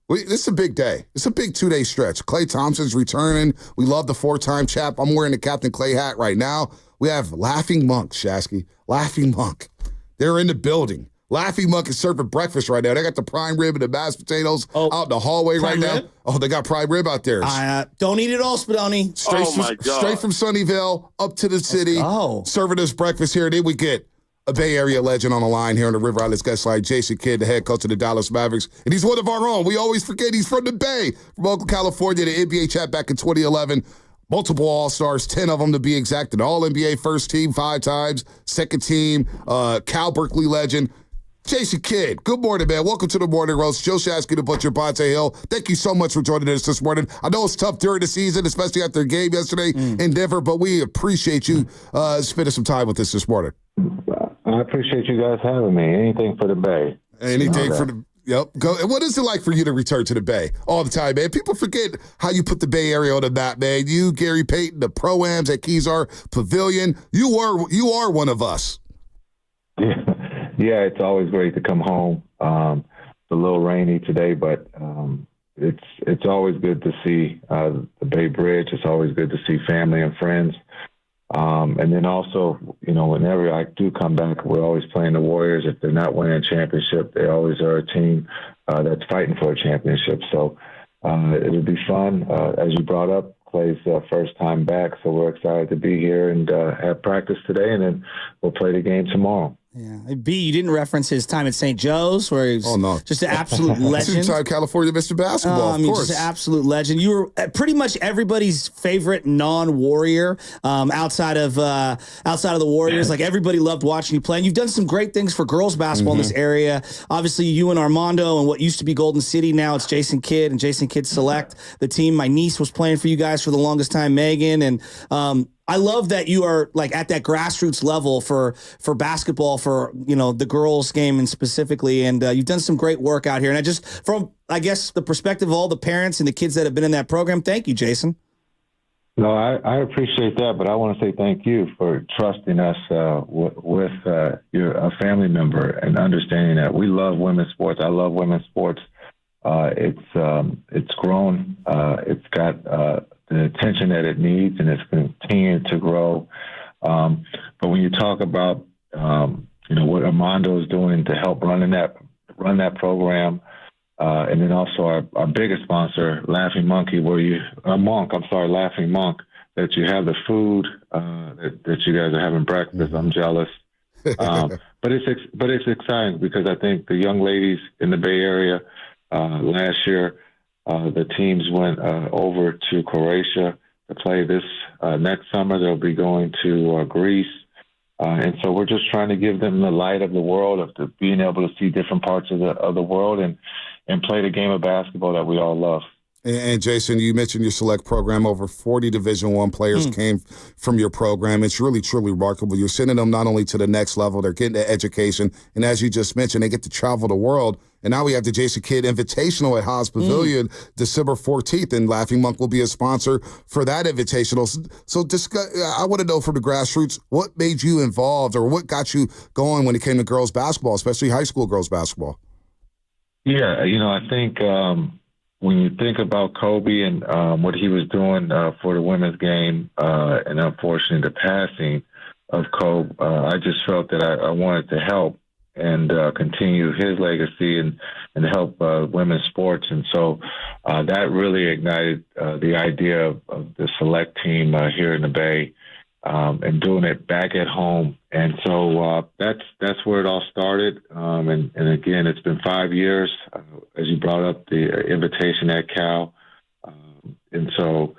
This is a big day. It's a big 2-day stretch. Klay Thompson's returning. We love the 4-time chap. I'm wearing the Captain Klay hat right now. We have Laughing Monk, Shasky. Laughing Monk. They're in the building. Laughing Monk is serving breakfast right now. They got the prime rib and the mashed potatoes out in the hallway right now. Oh, they got prime rib out there. Don't eat it all, Spadoni. Straight from Sunnyvale up to the city. Serving us breakfast here. Then we get a Bay Area legend on the line here on the River Islands guest line, Jason Kidd, the head coach of the Dallas Mavericks. And he's one of our own. We always forget he's from the Bay. From Oakland, California, the NBA champ back in 2011. Multiple All-Stars, 10 of them to be exact. An All-NBA first team 5 times. Second team, Cal Berkeley legend. Jason Kidd, good morning, man. Welcome to the Morning Roast. Joe Shasky, the Butcher, Bonta Hill. Thank you so much for joining us this morning. I know it's tough during the season, especially after a game yesterday in Denver, but we appreciate you spending some time with us this morning. I appreciate you guys having me. Anything for the Bay. Anything for the Yep. What is it like for you to return to the Bay all the time, man? People forget how you put the Bay Area on the map, man. You, Gary Payton, the Pro-Ams at Kezar Pavilion. You are one of us. Yeah, it's always great to come home. It's a little rainy today, but it's always good to see the Bay Bridge. It's always good to see family and friends. And then also, whenever I do come back, we're always playing the Warriors. If they're not winning a championship, they always are a team that's fighting for a championship. So it'll be fun. As you brought up, Klay's first time back, so we're excited to be here and have practice today, and then we'll play the game tomorrow. Yeah. B, you didn't reference his time at St. Joe's, where he's just an absolute legend. Two-time California Mr. Basketball, of course. Just an absolute legend. You were pretty much everybody's favorite non-Warrior outside of the Warriors. Like, everybody loved watching you play. And you've done some great things for girls basketball in this area. Obviously, you and Armando and what used to be Golden City, now it's Jason Kidd and Jason Kidd Select, the team. My niece was playing for you guys for the longest time, Megan. And I love that you are like at that grassroots level for basketball, for the girls game and specifically, and you've done some great work out here. And I guess the perspective of all the parents and the kids that have been in that program, thank you, Jason. No, I appreciate that, but I want to say thank you for trusting us with a family member and understanding that we love women's sports. I love women's sports. It's grown. It's got the attention that it needs, and it's continuing to grow. But when you talk about, what Armando is doing to help run that program, and then also our biggest sponsor, Laughing Monk, that you have the food, that you guys are having breakfast. I'm jealous. But it's exciting because I think the young ladies in the Bay Area, last year, the teams went over to Croatia to play this next summer. They'll be going to Greece. And so we're just trying to give them the light of the world, of being able to see different parts of the world and play the game of basketball that we all love. And Jason, you mentioned your select program. Over 40 Division I players came from your program. It's really, truly remarkable. You're sending them not only to the next level, they're getting the education. And as you just mentioned, they get to travel the world. And now we have the Jason Kidd Invitational at Haas Pavilion, December 14th, and Laughing Monk will be a sponsor for that Invitational. So I want to know from the grassroots, what made you involved or what got you going when it came to girls basketball, especially high school girls basketball? Yeah, I think when you think about Kobe and what he was doing for the women's game, and unfortunately the passing of Kobe, I just felt that I wanted to help and continue his legacy and help women's sports. And so that really ignited the idea of the select team here in the Bay, and doing it back at home. And so that's where it all started. And again, it's been 5 years, as you brought up the invitation at Cal. And so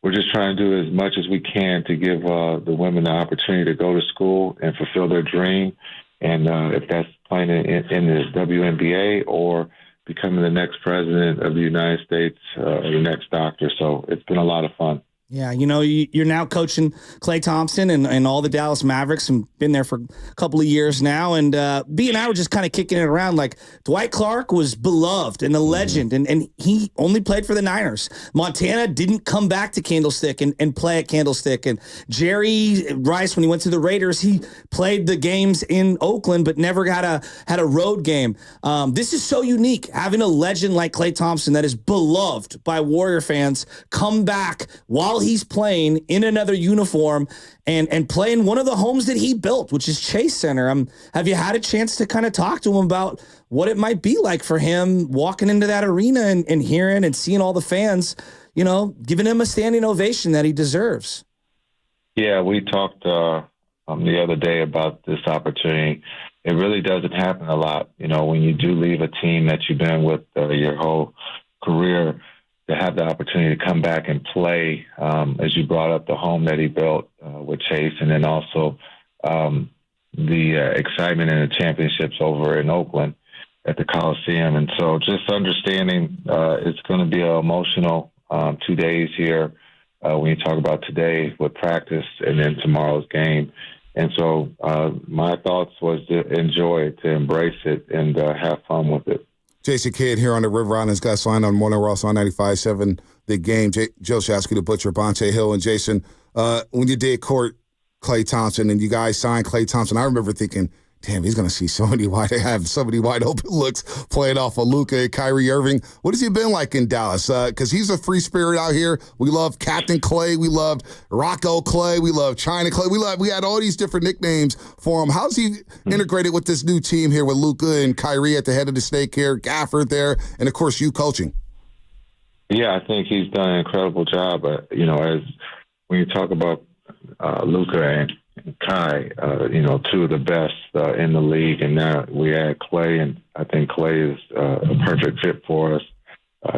we're just trying to do as much as we can to give the women the opportunity to go to school and fulfill their dream. And if that's playing in the WNBA or becoming the next president of the United States or the next doctor. So it's been a lot of fun. Yeah, you're now coaching Klay Thompson and all the Dallas Mavericks and been there for a couple of years now. And B and I were just kind of kicking it around. Like, Dwight Clark was beloved and a legend, and he only played for the Niners. Montana didn't come back to Candlestick and play at Candlestick. And Jerry Rice, when he went to the Raiders, he played the games in Oakland, but never had a road game. This is so unique, having a legend like Klay Thompson that is beloved by Warrior fans come back while he's playing in another uniform and playing one of the homes that he built, which is Chase Center. Have you had a chance to kind of talk to him about what it might be like for him walking into that arena and hearing and seeing all the fans, giving him a standing ovation that he deserves? Yeah, we talked the other day about this opportunity. It really doesn't happen a lot. When you do leave a team that you've been with your whole career, to have the opportunity to come back and play, as you brought up the home that he built with Chase, and then also the excitement and the championships over in Oakland at the Coliseum. And so just understanding it's going to be an emotional 2 days here when you talk about today with practice and then tomorrow's game. And so my thoughts was to enjoy it, to embrace it, and have fun with it. Jason Kidd here on the River Islands Guest Line on Morning Ross on 95.7 The Game. Joe Shasky, the Butcher, Bonta Hill, and Jason. When you did court Klay Thompson and you guys signed Klay Thompson, I remember thinking, damn, he's going to see so many wide open looks playing off of Luka and Kyrie Irving. What has he been like in Dallas? Because he's a free spirit out here. We love Captain Klay. We loved Rocco Klay. We love China Klay. We had all these different nicknames for him. How's he integrated with this new team here with Luka and Kyrie at the head of the snake here, Gafford there, and, of course, you coaching? Yeah, I think he's done an incredible job. As when you talk about Luka and Kai, two of the best in the league, and now we add Klay, and I think Klay is a perfect fit for us.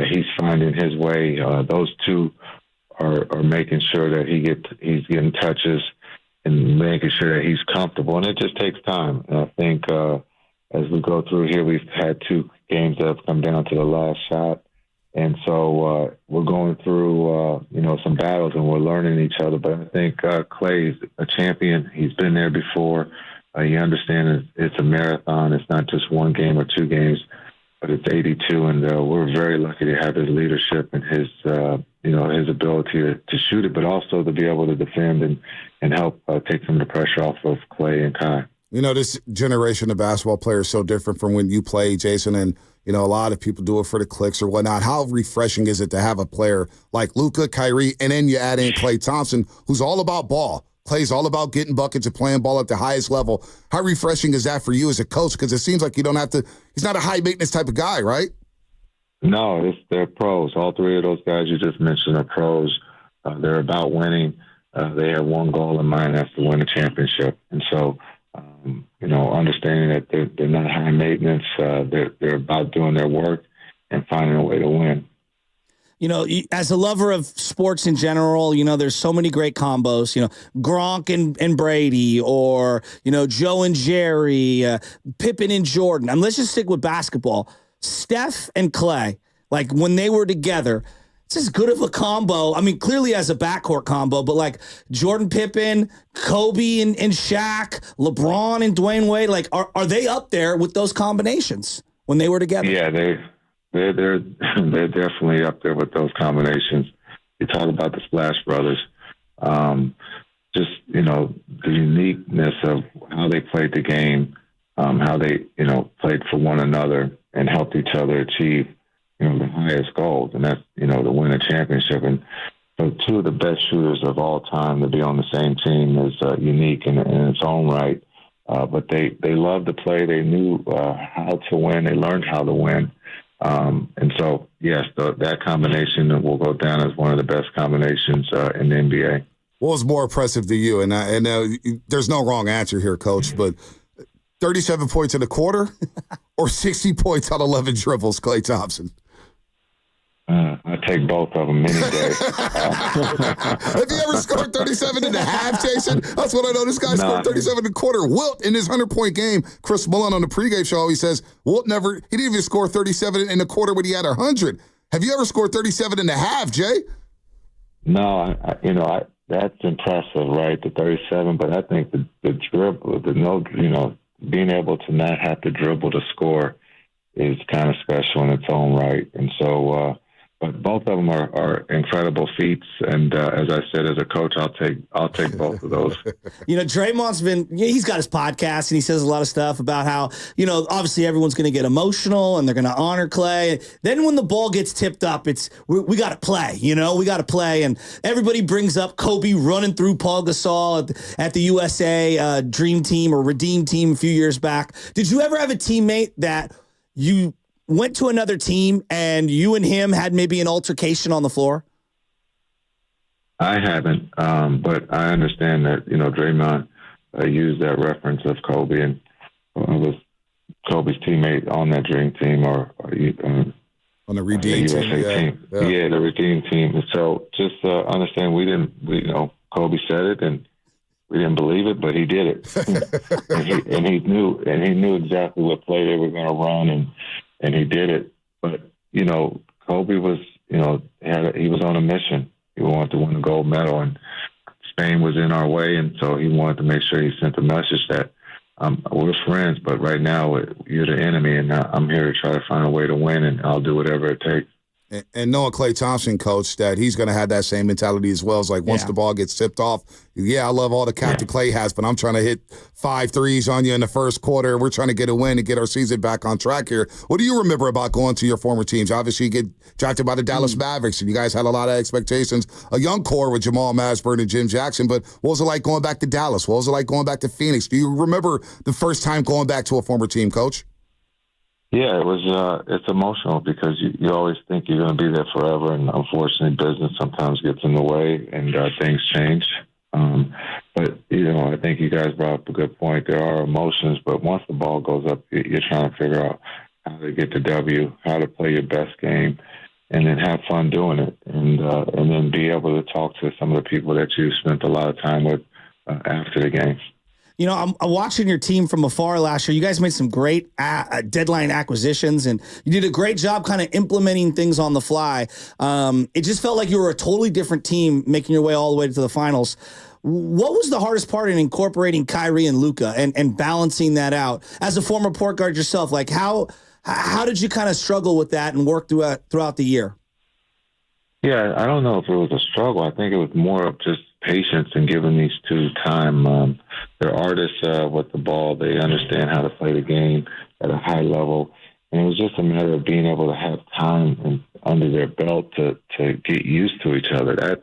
He's finding his way. Those two are making sure that he's getting touches and making sure that he's comfortable, and it just takes time. And I think as we go through here, we've had 2 games that have come down to the last shot. And so we're going through, some battles, and we're learning each other. But I think Klay's a champion. He's been there before. He understands it's a marathon. It's not just 1 game or 2 games, but it's 82. And we're very lucky to have his leadership and his ability to shoot it, but also to be able to defend and help take some of the pressure off of Klay and Kai. This generation of basketball players is so different from when you played, Jason, and a lot of people do it for the clicks or whatnot. How refreshing is it to have a player like Luka, Kyrie, and then you add in Klay Thompson, who's all about ball. Klay's all about getting buckets and playing ball at the highest level. How refreshing is that for you as a coach? Because it seems like you don't have to – he's not a high-maintenance type of guy, right? No, they're pros. All 3 of those guys you just mentioned are pros. They're about winning. They have one goal in mind, that's to win a championship. And so – understanding that they're not high maintenance, they're about doing their work and finding a way to win. As a lover of sports in general, there's so many great combos, Gronk and Brady, or, Joe and Jerry, Pippen and Jordan. Let's just stick with basketball. Steph and Klay, like when they were together, it's as good of a combo. Clearly as a backcourt combo, but like Jordan Pippen, Kobe and Shaq, LeBron and Dwayne Wade, like are they up there with those combinations when they were together? Yeah, they're definitely up there with those combinations. You talk about the Splash Brothers, just the uniqueness of how they played the game, how they played for one another and helped each other achieve the highest goals, and that's, to win a championship. And so 2 of the best shooters of all time to be on the same team is unique in its own right. But they love to play. They knew how to win. They learned how to win. And so, yes, that combination will go down as one of the best combinations in the NBA. What was more impressive to you? And there's no wrong answer here, Coach, but 37 points in a quarter or 60 points on 11 dribbles, Klay Thompson? I take both of them any day. Have you ever scored 37 and a half, Jason? That's what I know. This guy scored 37 and a quarter. Wilt, in his 100-point game, Chris Mullen on the pregame show, he says, Wilt he didn't even score 37 and a quarter when he had 100. Have you ever scored 37 and a half, Jay? No, that's impressive, right? The 37, but I think the dribble, being able to not have to dribble to score is kind of special in its own right. And so, but both of them are incredible feats. And as I said, as a coach, I'll take both of those. Draymond's he's got his podcast and he says a lot of stuff about how, obviously everyone's going to get emotional and they're going to honor Klay. Then when the ball gets tipped up, we got to play, we got to play. And everybody brings up Kobe running through Paul Gasol at the USA Dream Team or Redeem Team a few years back. Did you ever have a teammate that you went to another team and you and him had maybe an altercation on the floor? I haven't, but I understand that, Draymond used that reference of Kobe and was Kobe's teammate on that Dream Team or on the Redeem USA team. Yeah, the Redeem Team. And so just understand Kobe said it and we didn't believe it, but he did it. and he knew exactly what play they were going to run and he did it. But, Kobe was, he was on a mission. He wanted to win a gold medal, and Spain was in our way, and so he wanted to make sure he sent a message that we're friends, but right now you're the enemy, and I'm here to try to find a way to win, and I'll do whatever it takes. And knowing Klay Thompson, coach, that he's going to have that same mentality as well. It's like once the ball gets tipped off, I love all the Captain Klay has, but I'm trying to hit 5 threes on you in the first quarter. We're trying to get a win and get our season back on track here. What do you remember about going to your former teams? Obviously, you get drafted by the Dallas Mavericks, and you guys had a lot of expectations. A young core with Jamal Mashburn and Jim Jackson, but what was it like going back to Dallas? What was it like going back to Phoenix? Do you remember the first time going back to a former team, coach? Yeah, it was. It's emotional because you always think you're going to be there forever, and unfortunately, business sometimes gets in the way, and things change. But I think you guys brought up a good point. There are emotions, but once the ball goes up, you're trying to figure out how to get the W, how to play your best game, and then have fun doing it, and then be able to talk to some of the people that you spent a lot of time with after the game. I'm watching your team from afar last year. You guys made some great deadline acquisitions, and you did a great job kind of implementing things on the fly. It just felt like you were a totally different team making your way all the way to the finals. What was the hardest part in incorporating Kyrie and Luka and balancing that out? As a former point guard yourself, like how did you kind of struggle with that and work throughout the year? Yeah, I don't know if it was a struggle. I think it was more of just patience and giving these two time. They're artists with the ball. They understand how to play the game at a high level. And it was just a matter of being able to have time under their belt to get used to each other.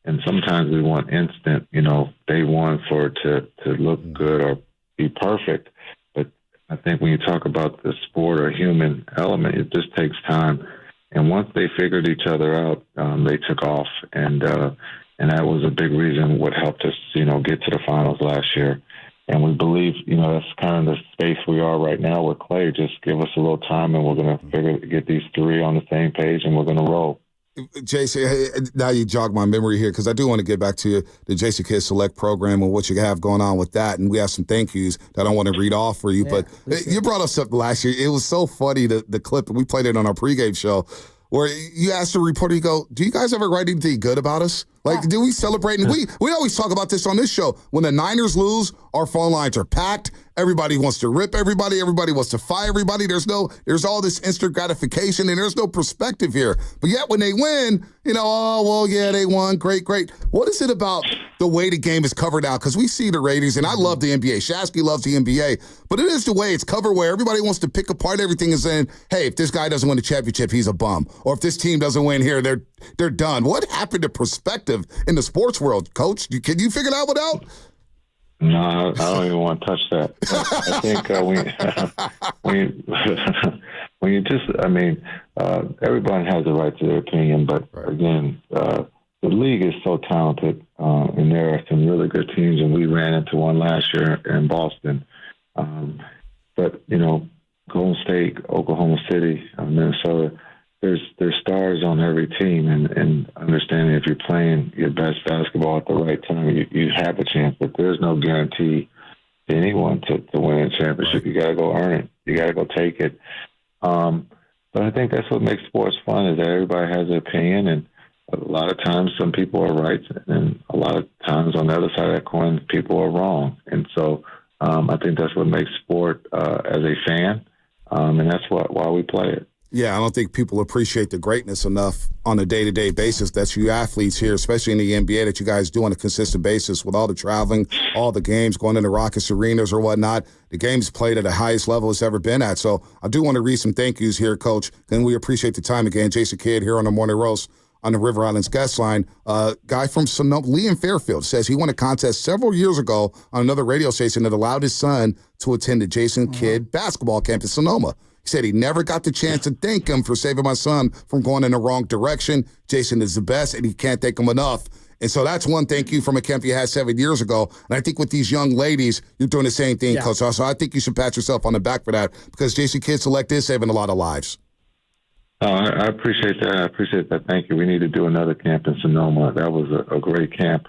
And sometimes we want instant, day one for it to look good or be perfect. But I think when you talk about the sport or human element, it just takes time. And once they figured each other out, they took off. And that was a big reason what helped us, get to the finals last year. And we believe, that's kind of the space we are right now with Klay. Just give us a little time and we're going to get these three on the same page and we're going to roll. JC, now you jog my memory here because I do want to get back to the JC Kids Select program and what you have going on with that. And we have some thank yous that I want to read off for you. But you brought us up last year. It was so funny, the clip. We played it on our pregame show where you asked the reporter, you go, do you guys ever write anything good about us? Like, do we celebrate? And we always talk about this on this show. When the Niners lose, our phone lines are packed. Everybody wants to rip everybody. Everybody wants to fire everybody. There's all this instant gratification, and there's no perspective here. But yet when they win, they won. Great. What is it about the way the game is covered out? Because we see the ratings, and I love the NBA. Shasky loves the NBA. But it is the way it's covered where everybody wants to pick apart everything and saying, hey, if this guy doesn't win the championship, he's a bum. Or if this team doesn't win here, they're done. What happened to perspective in the sports world, Coach? Can you figure that one out? No, I don't even want to touch that. I think when you just, everyone has the right to their opinion, but again, the league is so talented, and there are some really good teams, and we ran into one last year in Boston. But Golden State, Oklahoma City, Minnesota. There's stars on every team, and understanding if you're playing your best basketball at the right time, you have a chance. But there's no guarantee to anyone to win a championship. Right. You got to go earn it. You got to go take it. But I think that's what makes sports fun is that everybody has an opinion, a lot of times some people are right, and a lot of times on the other side of that coin, people are wrong. And so I think that's what makes sport as a fan, and that's why we play it. Yeah, I don't think people appreciate the greatness enough on a day-to-day basis that you athletes here, especially in the NBA, that you guys do on a consistent basis with all the traveling, all the games, going into Rockets arenas or whatnot. The game's played at the highest level it's ever been at. So I do want to read some thank yous here, Coach, and we appreciate the time again. Jason Kidd here on the Morning Roast on the River Islands guest line. Guy from Sonoma, Lee in Fairfield, says he won a contest several years ago on another radio station that allowed his son to attend the Jason Kidd basketball camp in Sonoma. He said he never got the chance to thank him for saving my son from going in the wrong direction. Jason is the best, and he can't thank him enough. And so that's one thank you from a camp you had 7 years ago. And I think with these young ladies, you're doing the same thing, Coach. So I think you should pat yourself on the back for that because Jason Kidd Select is saving a lot of lives. I appreciate that. I appreciate that. Thank you. We need to do another camp in Sonoma. That was a great camp.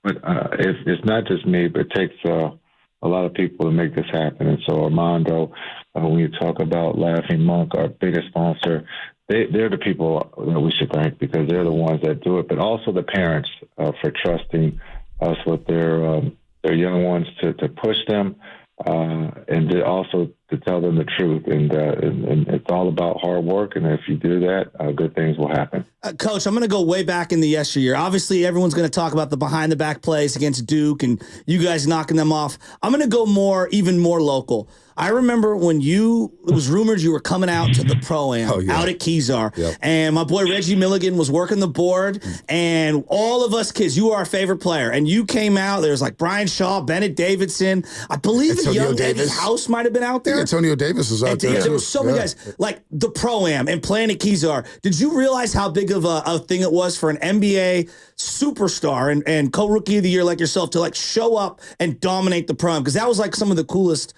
But it's not just me, but it takes a lot of people to make this happen. And so Armando, when you talk about Laughing Monk, our biggest sponsor, they're the people that we should thank because they're the ones that do it, but also the parents for trusting us with their young ones to push them and also to tell them the truth. And it's all about hard work. And if you do that, good things will happen. Coach, I'm going to go way back in the yesteryear. Obviously, everyone's going to talk about the behind-the-back plays against Duke and you guys knocking them off. I'm going to go even more local. I remember when it was rumored you were coming out to the Pro-Am out at Kezar, and my boy Reggie Milligan was working the board, and all of us kids, you were our favorite player, and you came out. There was like Brian Shaw, Bennett Davidson. I believe a young Eddie House might have been out there. Antonio Davis was out there. There were so many guys. Like the Pro-Am and playing at Kezar. Did you realize how big of a thing it was for an NBA superstar and co-rookie of the year like yourself to like show up and dominate the Pro-Am? Because that was like some of the coolest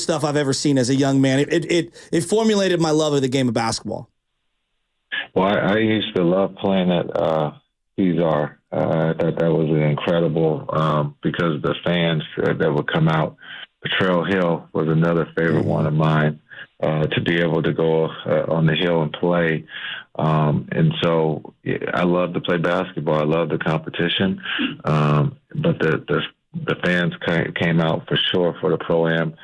stuff I've ever seen as a young man. It formulated my love of the game of basketball. Well, I used to love playing at Kezar. I thought that was incredible because the fans that would come out. Trail Hill was another favorite one of mine to be able to go on the hill and play. And so I love to play basketball. I love the competition. But the fans came out for sure for the Pro-Am.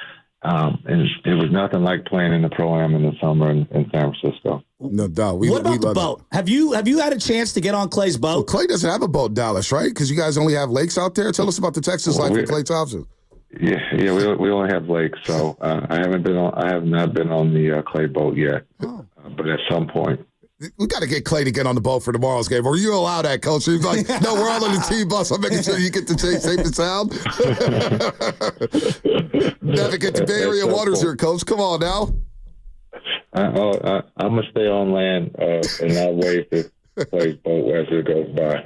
And it was nothing like playing in the Pro-Am in the summer in San Francisco. No doubt. What about the boat? Have you had a chance to get on Klay's boat? Well, Klay doesn't have a boat in Dallas, right? Because you guys only have lakes out there. Tell us about the Texas life of Klay Thompson. Yeah, we only have lakes, so I have not been on the Klay boat yet, but at some point. We got to get Klay to get on the boat for tomorrow's game. Or you allow that, Coach? He's like, no, we're all on the team bus. I'm making sure you get to safe and sound. Navigate the Bay Area waters here, Coach. Come on now. I'm going to stay on land and I'll wave to Klay's boat as it goes by.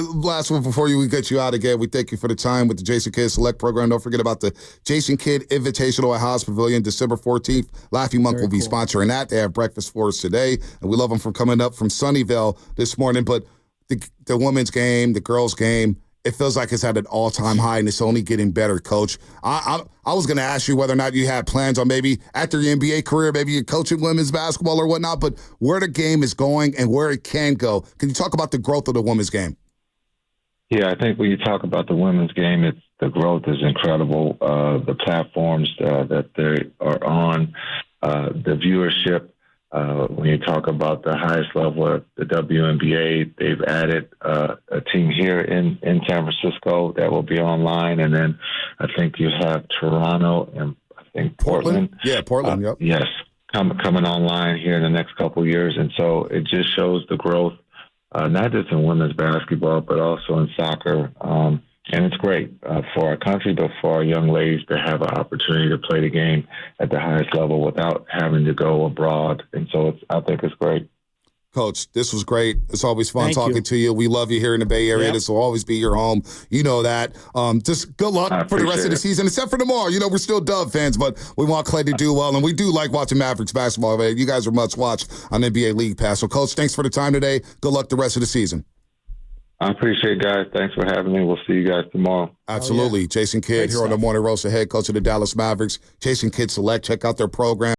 Last one before we get you out again. We thank you for the time with the Jason Kidd Select program. Don't forget about the Jason Kidd Invitational at Haas Pavilion, December 14th. Laughing Monk will be sponsoring that. They have breakfast for us today, and we love them for coming up from Sunnyvale this morning. But the women's game, the girls' game, it feels like it's at an all-time high, and it's only getting better, Coach. I was going to ask you whether or not you had plans on maybe after your NBA career, maybe you're coaching women's basketball or whatnot, but where the game is going and where it can go. Can you talk about the growth of the women's game? Yeah, I think when you talk about the women's game, the growth is incredible. The platforms that they are on, the viewership. When you talk about the highest level of the WNBA, they've added a team here in San Francisco that will be online. And then I think you have Toronto and I think Portland. Yeah, Portland, yep. Yes, coming online here in the next couple of years. And so it just shows the growth, not just in women's basketball, but also in soccer. And it's great for our country, but for our young ladies to have an opportunity to play the game at the highest level without having to go abroad. And so I think it's great. Coach, this was great. It's always fun talking to you. We love you here in the Bay Area. Yep. This will always be your home. You know that. Just good luck for the rest of the season, except for tomorrow. You know, we're still Dove fans, but we want Klay to do well, and we do like watching Mavericks basketball. Man. You guys are much watched on NBA League Pass. So, Coach, thanks for the time today. Good luck the rest of the season. I appreciate it, guys. Thanks for having me. We'll see you guys tomorrow. Absolutely. Jason Kidd here on the Morning Roast, the head coach of the Dallas Mavericks. Jason Kidd Select. Check out their program.